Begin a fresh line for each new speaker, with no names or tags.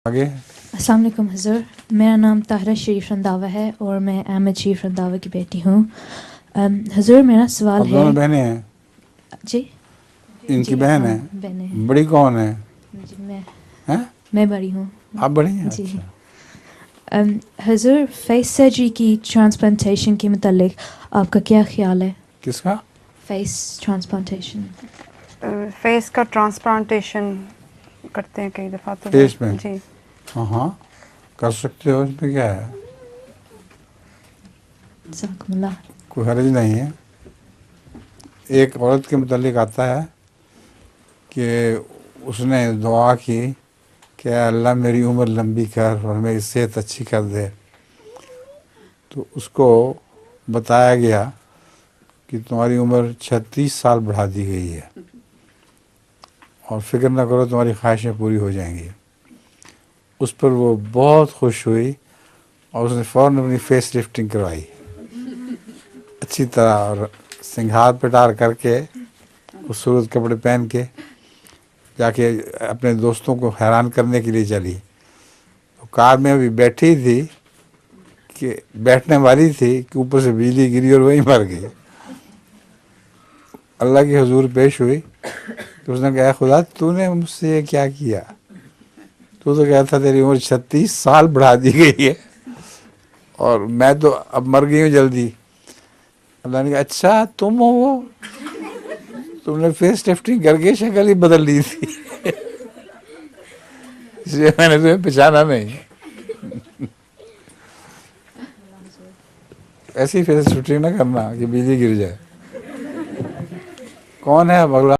आगे।
अस्सलाम वालेकुम हुज़ूर, मेरा नाम ताहिरा शरीफ रंधावा है और मैं अहमद शरीफ रंधावा की बेटी हूँ। हुज़ूर मेरा सवाल
आप
है।
दोनों बहनें हैं?
जी
इनकी
जी,
बहन
हाँ,
है?
बहनें हैं।
बड़ी कौन है?
जी
हैं?
मैं बड़ी हूँ।
आप बड़ी हैं?
जी।
अच्छा।
हुज़ूर फेस सर्जरी की ट्रांसप्लांटेशन के मुतालिक आपका क्या ख्याल है?
किसका?
Face transplantation.
फेस का ट्रांसप्लांटेशन करते हैं कई दफ़ा तो
फेस में?
जी
हाँ हाँ, कर सकते हो, इसमें क्या है,
जज़ाकुमुल्लाह।
कोई हर्ज नहीं है। एक औरत के मुतालिक आता है कि उसने दुआ की कि अल्लाह मेरी उम्र लंबी कर और मेरी सेहत अच्छी कर दे। तो उसको बताया गया कि तुम्हारी उम्र 36 साल बढ़ा दी गई है और फिक्र ना करो, तुम्हारी ख्वाहिशें पूरी हो जाएंगी। उस पर वो बहुत खुश हुई और उसने फ़ौरन अपनी फेस लिफ्टिंग करवाई अच्छी तरह, और सिंगार पिटार करके खूबसूरत कपड़े पहन के जाके अपने दोस्तों को हैरान करने के लिए चली। तो कार में अभी बैठी थी कि बैठने वाली थी कि ऊपर से बिजली गिरी और वहीं मर गई। अल्लाह के हुजूर पेश हुई तो उसने कहा, खुदा तूने मुझसे ये क्या किया? तू तो कहता तेरी उम्र 36 साल बढ़ा दी गई है और मैं तो अब मर गई हूँ जल्दी। अल्लाह ने कहा, अच्छा तुम हो वो, तुमने फेस लिफ्टिंग करके शक्ल ही बदल ली थी इसलिए मैंने तुम्हें पहचाना नहीं। ऐसी फेस लिफ्टिंग ना करना कि बिजली गिर जाए। कौन है अब अगला?